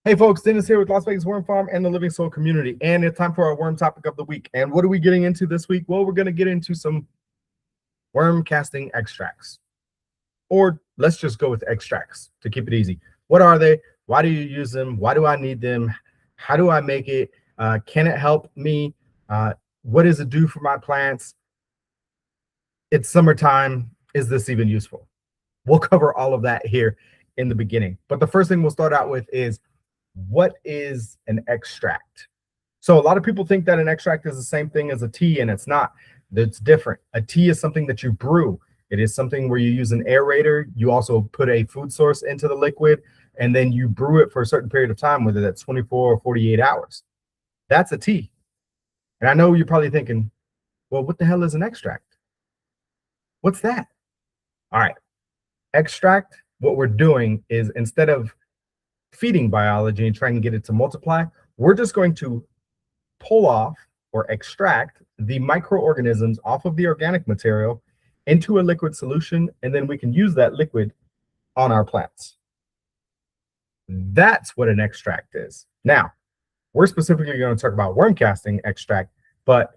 Hey folks, Dennis here with Las Vegas Worm Farm and the Living Soul community, and it's time for our worm topic of the week. And what are we getting into this week? Well, we're going to get into some worm casting extracts, or let's just go with extracts to keep it easy. What are they? Why do you use them? Why do I need them? How do I make it? Can it help me? What does it do for my plants? It's summertime. Is this even useful? We'll cover all of that here in the beginning. But the first thing we'll start out with is, what is an extract? So a lot of people think that an extract is the same thing as a tea, and it's not. It's different. A tea is something that you brew. It is something where you use an aerator. You also put a food source into the liquid, and then you brew it for a certain period of time, whether that's 24 or 48 hours. That's a tea. And I know you're probably thinking, well, what the hell is an extract? What's that? All right. Extract, what we're doing is, instead of feeding biology and trying to get it to multiply, we're just going to pull off or extract the microorganisms off of the organic material into a liquid solution, and then we can use that liquid on our plants. That's what an extract is. Now, we're specifically going to talk about worm casting extract, but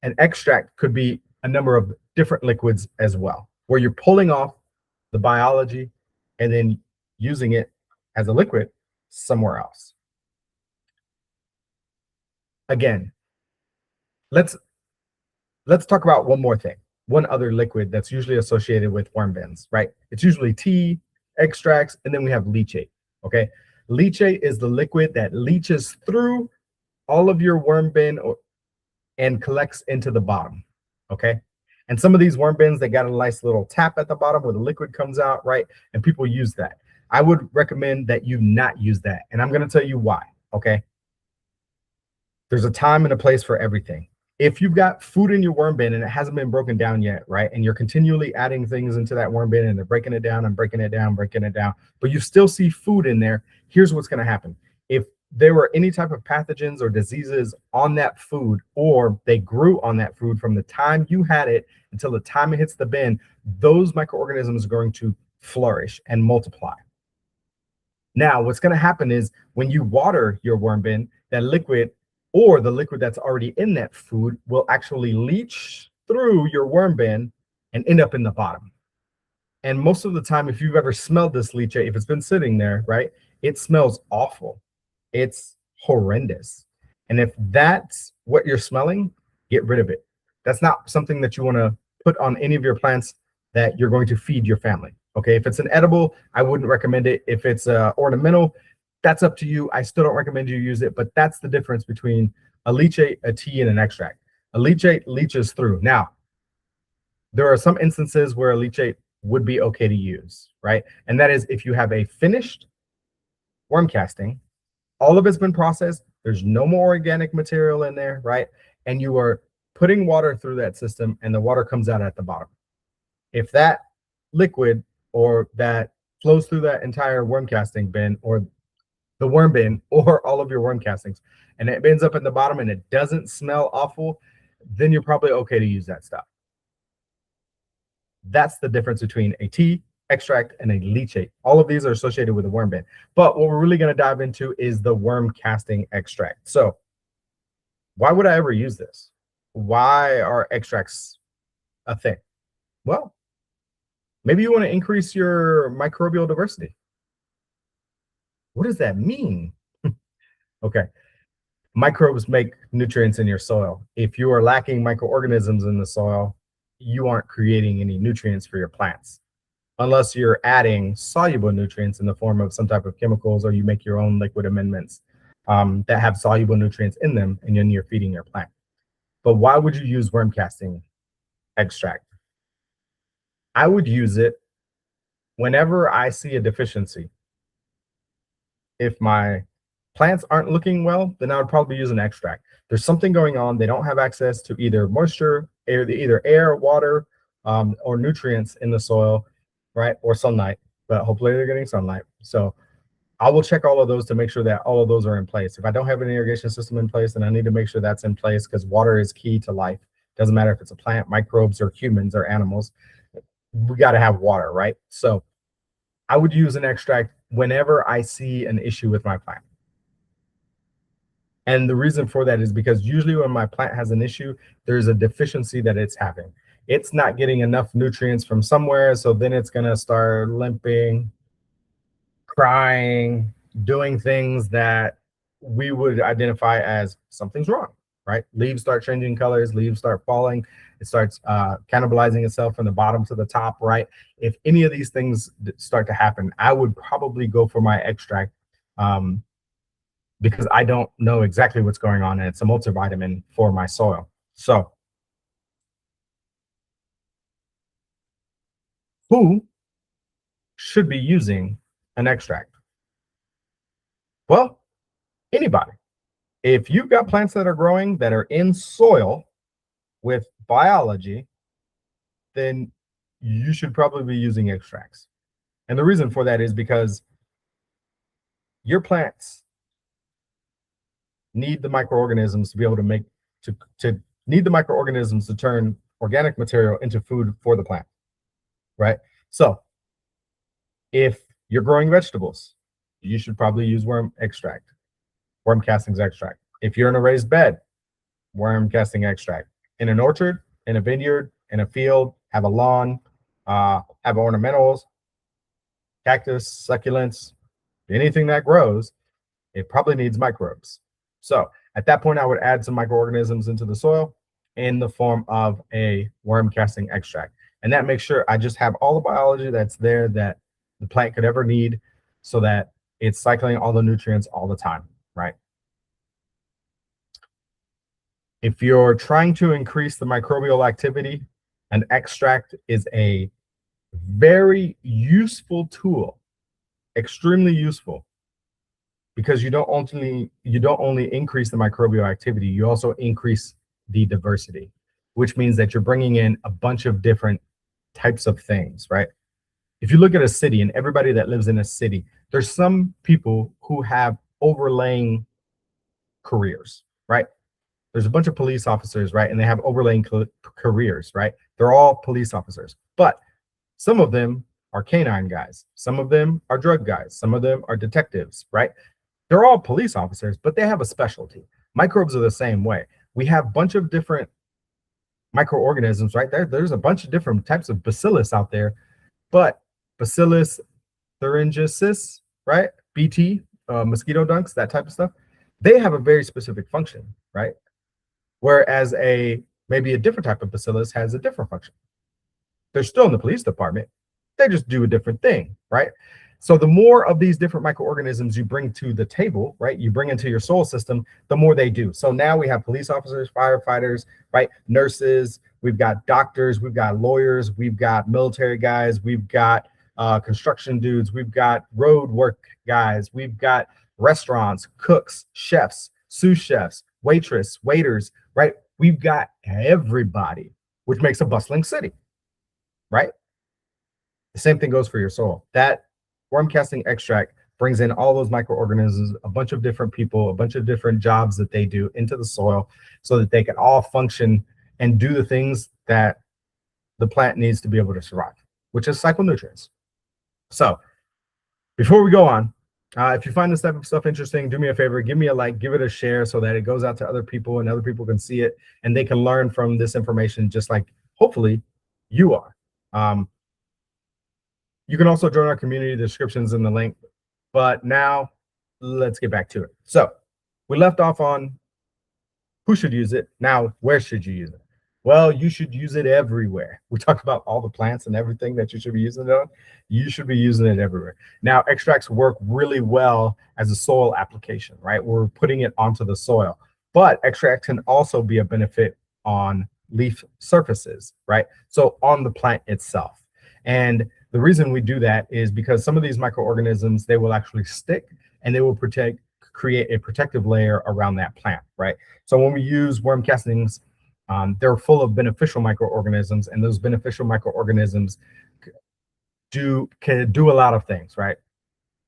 an extract could be a number of different liquids as well, where you're pulling off the biology and then using it as a liquid somewhere else. Again, let's talk about one more thing. One other liquid that's usually associated with worm bins, right? It's usually tea, extracts, and then we have leachate. Okay, leachate is the liquid that leaches through all of your worm bin and collects into the bottom. Okay, and some of these worm bins, they got a nice little tap at the bottom where the liquid comes out, right? And people use that. I would recommend that you not use that, and I'm going to tell you why. Okay, there's a time and a place for everything. If you've got food in your worm bin and it hasn't been broken down yet, right, and you're continually adding things into that worm bin and they're breaking it down and breaking it down, but you still see food in there, here's what's going to happen. If there were any type of pathogens or diseases on that food, or they grew on that food from the time you had it until the time it hits the bin, those microorganisms are going to flourish and multiply. Now, what's going to happen is, when you water your worm bin, that liquid, or the liquid that's already in that food, will actually leach through your worm bin and end up in the bottom. And most of the time, if you've ever smelled this leachate, if it's been sitting there, right, it smells awful. It's horrendous. And if that's what you're smelling, get rid of it. That's not something that you want to put on any of your plants that you're going to feed your family. Okay, if it's an edible, I wouldn't recommend it. If it's ornamental, that's up to you. I still don't recommend you use it, but that's the difference between a leachate, a tea, and an extract. A leachate leaches through. Now, there are some instances where a leachate would be okay to use, right? And that is if you have a finished worm casting, all of it's been processed, there's no more organic material in there, right? And you are putting water through that system, and the water comes out at the bottom. If that liquid or that flows through that entire worm casting bin, or the worm bin, or all of your worm castings, and it ends up in the bottom and it doesn't smell awful, then you're probably okay to use that stuff. That's the difference between a tea, extract, and a leachate. All of these are associated with a worm bin. But what we're really going to dive into is the worm casting extract. So why would I ever use this? Why are extracts a thing? Well, maybe you want to increase your microbial diversity. What does that mean? Okay. Microbes make nutrients in your soil. If you are lacking microorganisms in the soil, you aren't creating any nutrients for your plants, unless you're adding soluble nutrients in the form of some type of chemicals, or you make your own liquid amendments that have soluble nutrients in them, and then you're feeding your plant. But why would you use worm casting extract? I would use it whenever I see a deficiency. If my plants aren't looking well, then I would probably use an extract. There's something going on. They don't have access to either moisture, either air, water, or nutrients in the soil, right? Or sunlight, but hopefully they're getting sunlight. So I will check all of those to make sure that all of those are in place. If I don't have an irrigation system in place, then I need to make sure that's in place, because water is key to life. Doesn't matter if it's a plant, microbes, or humans or animals. We got to have water, right? So I would use an extract whenever I see an issue with my plant. And the reason for that is because usually when my plant has an issue, there's a deficiency that it's having. It's not getting enough nutrients from somewhere, so then it's going to start limping, crying, doing things that we would identify as something's wrong, right? Leaves start changing colors, leaves start falling, it starts cannibalizing itself from the bottom to the top, right? If any of these things start to happen, I would probably go for my extract because I don't know exactly what's going on, and it's a multivitamin for my soil. So who should be using an extract? Well, anybody. If you've got plants that are growing that are in soil with biology, then you should probably be using extracts. And the reason for that is because your plants need the microorganisms to be able to make to need the microorganisms to turn organic material into food for the plant, right? So if you're growing vegetables, you should probably use worm extract, worm castings extract. If you're in a raised bed, worm casting extract. In an orchard, in a vineyard, in a field, have a lawn, have ornamentals, cactus, succulents, anything that grows, it probably needs microbes. So at that point, I would add some microorganisms into the soil in the form of a worm casting extract. And that makes sure I just have all the biology that's there that the plant could ever need so that it's cycling all the nutrients all the time, right? If you're trying to increase the microbial activity, an extract is a very useful tool, extremely useful, because you don't only increase the microbial activity, you also increase the diversity, which means that you're bringing in a bunch of different types of things, right? If you look at a city and everybody that lives in a city, there's some people who have overlaying careers, right? There's a bunch of police officers, right? And they have overlaying careers, right? They're all police officers, but some of them are canine guys. Some of them are drug guys. Some of them are detectives, right? They're all police officers, but they have a specialty. Microbes are the same way. We have a bunch of different microorganisms, right? There's a bunch of different types of bacillus out there, but Bacillus thuringiensis, right? BT, mosquito dunks, that type of stuff. They have a very specific function, right? Whereas maybe a different type of bacillus has a different function. They're still in the police department. They just do a different thing, right? So the more of these different microorganisms you bring to the table, right, you bring into your soil system, the more they do. So now we have police officers, firefighters, right, nurses, we've got doctors, we've got lawyers, we've got military guys, we've got construction dudes, we've got road work guys, we've got restaurants, cooks, chefs, sous chefs, waiters, right? We've got everybody, which makes a bustling city, right? The same thing goes for your soil. That worm casting extract brings in all those microorganisms, a bunch of different people, a bunch of different jobs that they do into the soil so that they can all function and do the things that the plant needs to be able to survive, which is cycle nutrients. So before we go on, if you find this type of stuff interesting, do me a favor, give me a like, give it a share so that it goes out to other people and other people can see it and they can learn from this information just like hopefully you are. You can also join our community, the description's in the link. But now let's get back to it. So we left off on who should use it. Now, where should you use it? Well, you should use it everywhere. We talked about all the plants and everything that you should be using it on. You should be using it everywhere. Now, extracts work really well as a soil application, right? We're putting it onto the soil. But extract can also be a benefit on leaf surfaces, right? So on the plant itself. And the reason we do that is because some of these microorganisms, they will actually stick and they will create a protective layer around that plant, right? So when we use worm castings, they're full of beneficial microorganisms, and those beneficial microorganisms can do a lot of things, right?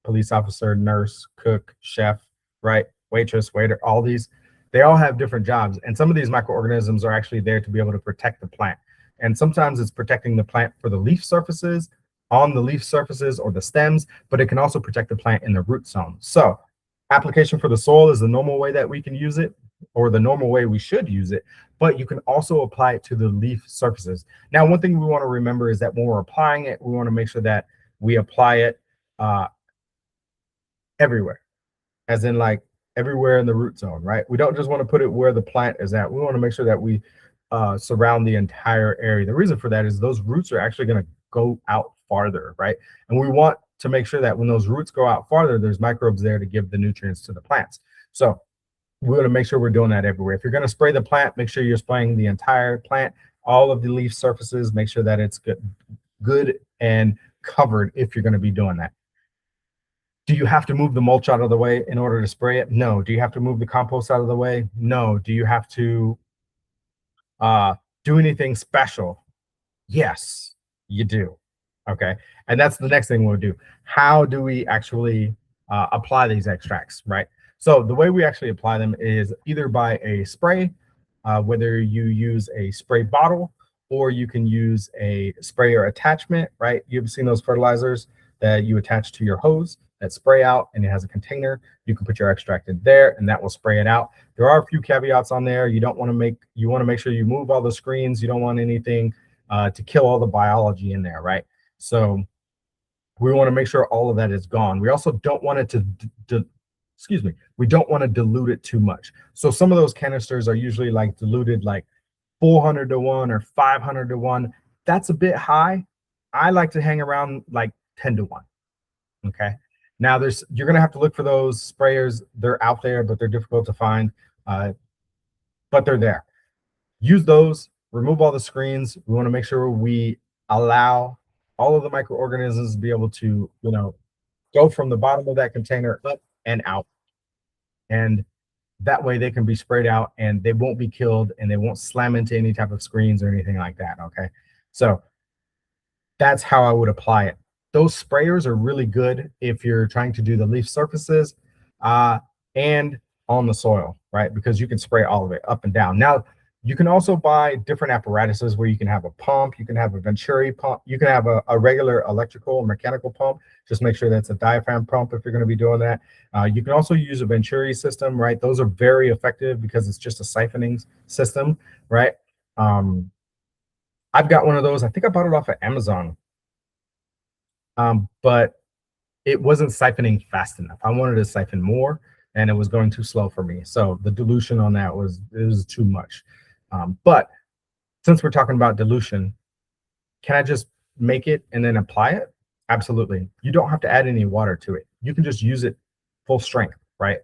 Police officer, nurse, cook, chef, right? Waitress, waiter, all these, they all have different jobs. And some of these microorganisms are actually there to be able to protect the plant. And sometimes it's protecting the plant for the leaf surfaces. on the leaf surfaces or the stems, but it can also protect the plant in the root zone. So application for the soil is the normal way that we can use it, or the normal way we should use it, but you can also apply it to the leaf surfaces. Now, one thing we want to remember is that when we're applying it, we want to make sure that we apply it uh, everywhere, as in like everywhere in the root zone, right? We don't just want to put it where the plant is at. We want to make sure that we surround the entire area. The reason for that is those roots are actually going to go out farther, right? And we want to make sure that when those roots go out farther, there's microbes there to give the nutrients to the plants. So we're going to make sure we're doing that everywhere. If you're going to spray the plant, make sure you're spraying the entire plant, all of the leaf surfaces, make sure that it's good and covered if you're going to be doing that. Do you have to move the mulch out of the way in order to spray it? No. Do you have to move the compost out of the way? No. Do you have to do anything special? Yes, you do. Okay. And that's the next thing we'll do. How do we actually apply these extracts, right? So the way we actually apply them is either by a spray, whether you use a spray bottle or you can use a sprayer attachment, right? You've seen those fertilizers that you attach to your hose that spray out, and it has a container. You can put your extract in there and that will spray it out. There are a few caveats on there. You want to make sure you move all the screens. You don't want anything to kill all the biology in there, right? So we want to make sure all of that is gone. We also don't want it to we don't want to dilute it too much. So some of those canisters are usually like diluted like 400 to 1 or 500 to 1. That's a bit high. I like to hang around like 10 to 1. Okay. Now you're going to have to look for those sprayers. They're out there, but they're difficult to find. But they're there. Use those, remove all the screens. We want to make sure we allow all of the microorganisms to be able to, go from the bottom of that container up and out. And that way they can be sprayed out and they won't be killed and they won't slam into any type of screens or anything like that. Okay. So that's how I would apply it. Those sprayers are really good if you're trying to do the leaf surfaces and on the soil, right? Because you can spray all of it up and down. Now, you can also buy different apparatuses where you can have a pump, you can have a Venturi pump, you can have a regular electrical or mechanical pump. Just make sure that's a diaphragm pump if you're going to be doing that. You can also use a Venturi system, right? Those are very effective because it's just a siphoning system, right? I've got one of those. I think I bought it off of Amazon. But it wasn't siphoning fast enough. I wanted to siphon more and it was going too slow for me. So the dilution on that was too much. But since we're talking about dilution, can I just make it and then apply it? Absolutely. You don't have to add any water to it. You can just use it full strength, right?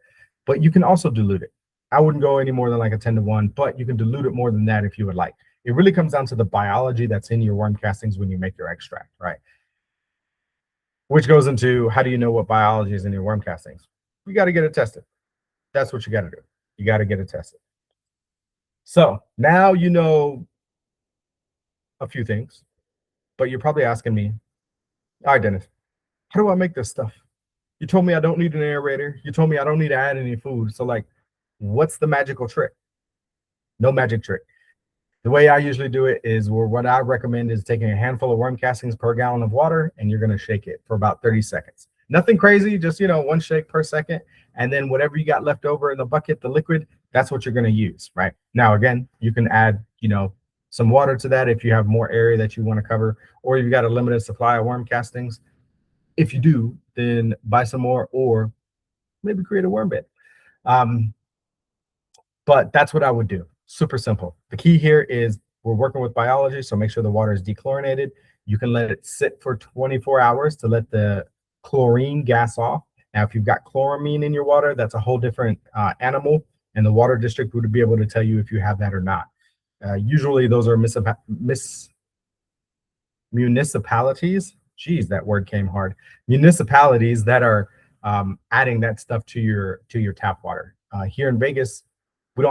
But you can also dilute it. I wouldn't go any more than like a 10 to 1, but you can dilute it more than that if you would like. It really comes down to the biology that's in your worm castings when you make your extract, right? Which goes into, how do you know what biology is in your worm castings? You got to get it tested. That's what you got to do. You got to get it tested. So now you know a few things, but you're probably asking me, all right, Dennis, how do I make this stuff? You told me I don't need an aerator. You told me I don't need to add any food. So like, what's the magical trick? No magic trick. The way I usually do it is, what I recommend is taking a handful of worm castings per gallon of water, and you're going to shake it for about 30 seconds. Nothing crazy, just, 1 shake per second. And then whatever you got left over in the bucket, the liquid, that's what you're going to use, right? Now, again, you can add, some water to that if you have more area that you want to cover, or you've got a limited supply of worm castings. If you do, then buy some more or maybe create a worm bed. But that's what I would do. Super simple. The key here is we're working with biology, so make sure the water is dechlorinated. You can let it sit for 24 hours to let the chlorine gas off. Now, if you've got chloramine in your water, that's a whole different animal, and the water district would be able to tell you if you have that or not. Usually those are municipalities. Geez, that word came hard. Municipalities that are adding that stuff to your tap water. Here in Vegas, they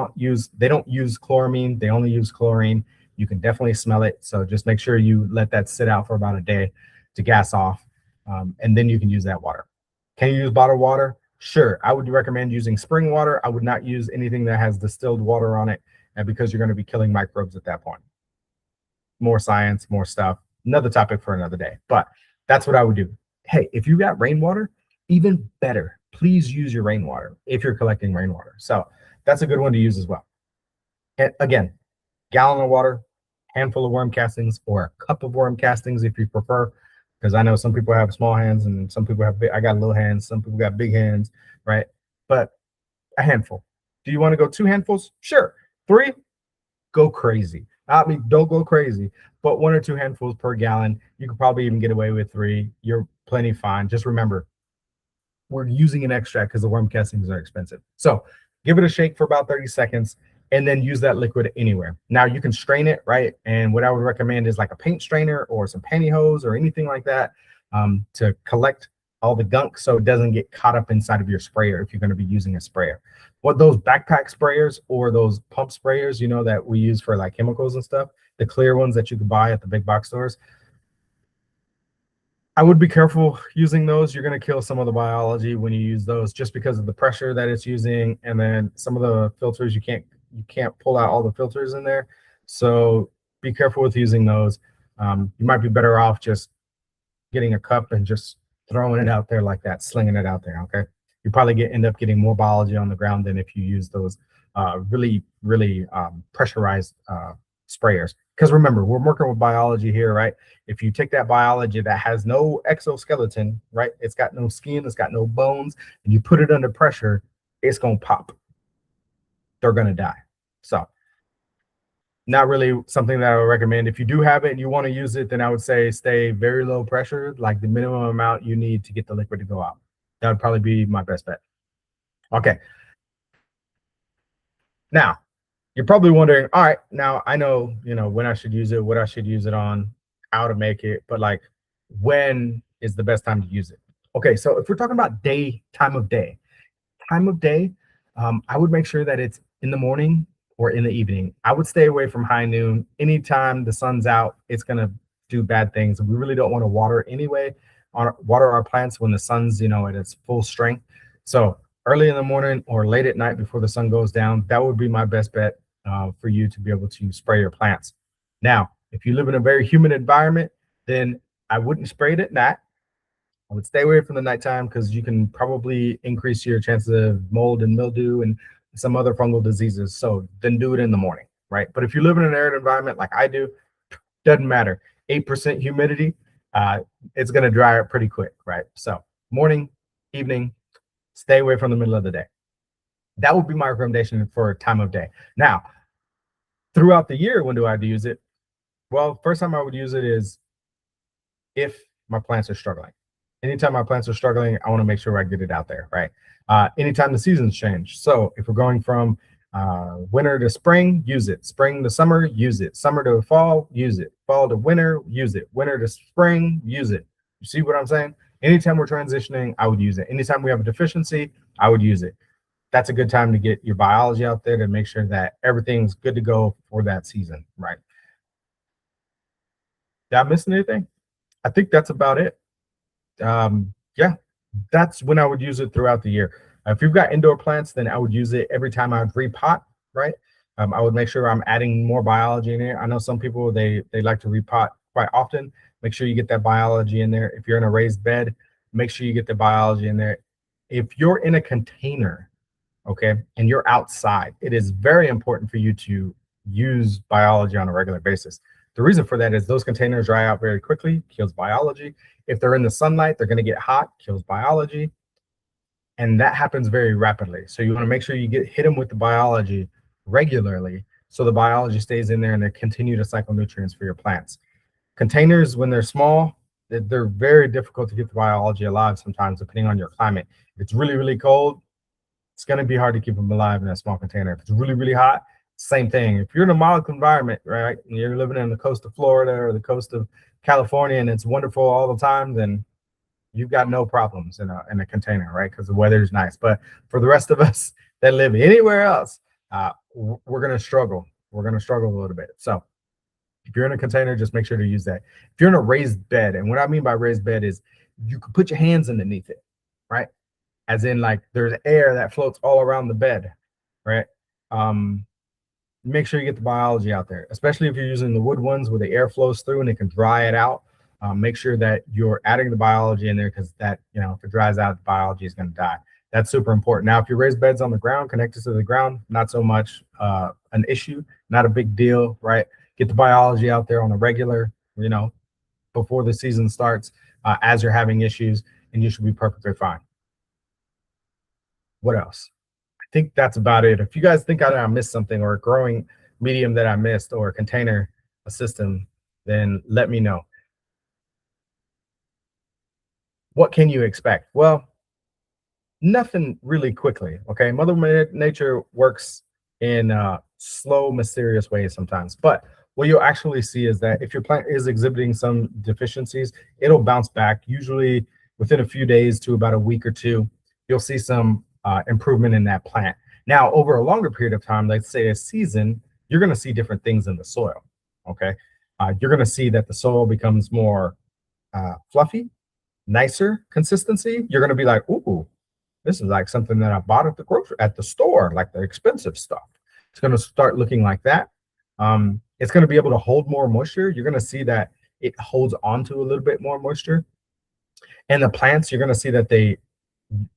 don't use chloramine. They only use chlorine. You can definitely smell it. So just make sure you let that sit out for about a day to gas off. And then you can use that water. Can you use bottled water? Sure. I would recommend using spring water. I would not use anything that has distilled water on it, because you're going to be killing microbes at that point. More science, more stuff. Another topic for another day. But That's what I would do. Hey, if you got rainwater, even better. Please use your rainwater if you're collecting rainwater. So that's a good one to use as well. And again, gallon of water, handful of worm castings, or a cup of worm castings if you prefer. Because I know some people have small hands and some people have big, I got little hands, some people got big hands, right? But a handful. Do you want to go 2 handfuls? Sure. 3, go crazy. I mean, don't go crazy, but 1 or 2 handfuls per gallon. You could probably even get away with 3. You're plenty fine. Just remember, we're using an extract because the worm castings are expensive. So give it a shake for about 30 seconds and then use that liquid anywhere. Now you can strain it, right? And what I would recommend is like a paint strainer or some pantyhose or anything like that to collect all the gunk so it doesn't get caught up inside of your sprayer if you're going to be using a sprayer. What those backpack sprayers or those pump sprayers, you know, that we use for like chemicals and stuff, the clear ones that you can buy at the big box stores, I would be careful using those. You're going to kill some of the biology when you use those just because of the pressure that it's using, and then some of the filters you can't pull out all the filters in there. So be careful with using those. You might be better off just getting a cup and just throwing it out there like that, slinging it out there. Okay, you probably end up getting more biology on the ground than if you use those really pressurized sprayers. Because remember, we're working with biology here, right? If you take that biology that has no exoskeleton, right? It's got no skin, it's got no bones, and you put it under pressure, it's gonna pop. They're gonna die. So not really something that I would recommend. If you do have it and you want to use it, then I would say stay very low pressure, like the minimum amount you need to get the liquid to go out. That would probably be my best bet. Okay. Now, you're probably wondering, all right, now I know, when I should use it, what I should use it on, how to make it, but like when is the best time to use it? Okay, so if we're talking about time of day, I would make sure that it's in the morning or in the evening. I would stay away from high noon. Anytime the sun's out, it's gonna do bad things. We really don't want to water our plants when the sun's at its full strength. So early in the morning or late at night before the sun goes down, that would be my best bet for you to be able to spray your plants. Now, if you live in a very humid environment, then I wouldn't spray it at night. I would stay away from the nighttime because you can probably increase your chances of mold and mildew and some other fungal diseases. So then do it in the morning, right? But if you live in an arid environment like I do, doesn't matter. 8% humidity, it's going to dry up pretty quick, right? So morning, evening, stay away from the middle of the day. That would be my recommendation for time of day. Now, throughout the year, when do I use it? Well, first time I would use it is if my plants are struggling. Anytime my plants are struggling, I want to make sure I get it out there, right? Anytime the seasons change. So if we're going from winter to spring, use it. Spring to summer, use it. Summer to fall, use it. Fall to winter, use it. Winter to spring, use it. You see what I'm saying? Anytime we're transitioning, I would use it. Anytime we have a deficiency, I would use it. That's a good time to get your biology out there to make sure that everything's good to go for that season, right? Did I miss anything? I think that's about it. Yeah, that's when I would use it throughout the year. If you've got indoor plants, then I would use it every time I would repot, right? I would make sure I'm adding more biology in there. I know some people they like to repot quite often. Make sure you get that biology in there. If you're in a raised bed, make sure you get the biology in there. If you're in a container, okay, and you're outside, it is very important for you to use biology on a regular basis. The reason for that is those containers dry out very quickly, kills biology. If they're in the sunlight, they're going to get hot, kills biology. And that happens very rapidly. So you want to make sure you hit them with the biology regularly so the biology stays in there and they continue to cycle nutrients for your plants. Containers, when they're small, they're very difficult to get the biology alive sometimes, depending on your climate. If it's really, really cold, it's going to be hard to keep them alive in a small container. If it's really, really hot, same thing. If you're in a mild environment, right, and you're living in the coast of Florida or the coast of California and it's wonderful all the time, then you've got no problems in a container, right? Because the weather is nice. But for the rest of us that live anywhere else, we're going to struggle. We're going to struggle a little bit. So if you're in a container, just make sure to use that. If you're in a raised bed, and what I mean by raised bed is you can put your hands underneath it, right? As in like there's air that floats all around the bed, right? Make sure you get the biology out there, especially if you're using the wood ones where the air flows through and it can dry it out. Make sure that you're adding the biology in there because that, if it dries out, the biology is going to die. That's super important. Now, if you raise beds on the ground, connected to the ground, not so much an issue, not a big deal, right? Get the biology out there on a regular, before the season starts, as you're having issues, and you should be perfectly fine. What else? I think that's about it. If you guys think I missed something, or a growing medium that I missed, or a container, a system, then let me know. What can you expect? Well, nothing really quickly. Okay, Mother Nature works in slow, mysterious ways sometimes. But what you'll actually see is that if your plant is exhibiting some deficiencies, it'll bounce back. Usually within a few days to about a week or two, you'll see some improvement in that plant. Now, over a longer period of time, let's say a season, you're going to see different things in the soil. Okay, you're going to see that the soil becomes more fluffy, nicer consistency. You're going to be like, ooh, this is like something that I bought at the store, like the expensive stuff. It's going to start looking like that. It's going to be able to hold more moisture. You're going to see that it holds on to a little bit more moisture. And the plants, you're going to see that they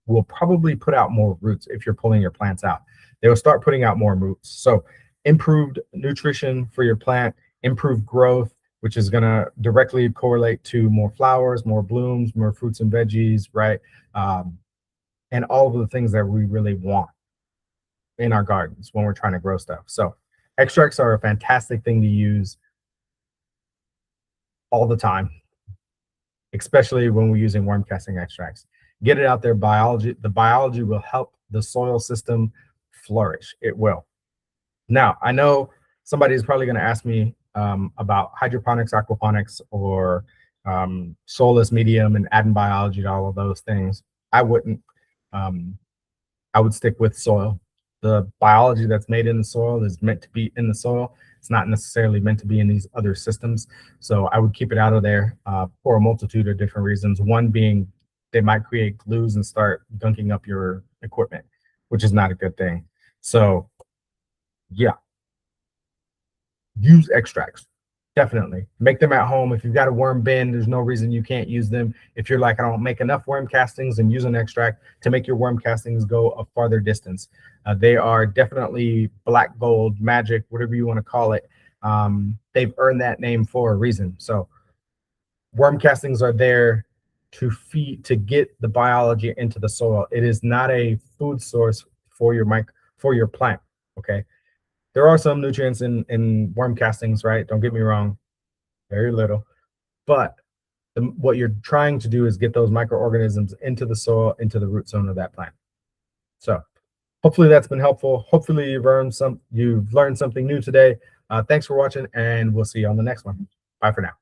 will probably put out more roots if you're pulling your plants out. They will start putting out more roots. So improved nutrition for your plant, improved growth, which is going to directly correlate to more flowers, more blooms, more fruits and veggies, right? And all of the things that we really want in our gardens when we're trying to grow stuff. So extracts are a fantastic thing to use all the time, especially when we're using worm casting extracts. Get it out there. The biology will help the soil system flourish. It will. Now, I know somebody is probably going to ask me about hydroponics, aquaponics, or soulless medium and adding biology to all of those things. I wouldn't. I would stick with soil. The biology that's made in the soil is meant to be in the soil. It's not necessarily meant to be in these other systems. So I would keep it out of there for a multitude of different reasons. One being they might create glues and start gunking up your equipment, which is not a good thing. So yeah, use extracts. Definitely make them at home. If you've got a worm bin, there's no reason you can't use them. If you're like, I don't make enough worm castings, and use an extract to make your worm castings go a farther distance. They are definitely black gold, magic, whatever you want to call it. They've earned that name for a reason. So worm castings are there to get the biology into the soil. It is not a food source for your plant. Okay. There are some nutrients in worm castings, right? Don't get me wrong, very little. But what you're trying to do is get those microorganisms into the soil, into the root zone of that plant. So hopefully that's been helpful. Hopefully you've learned something new today. Thanks for watching, and we'll see you on the next one. Bye for now.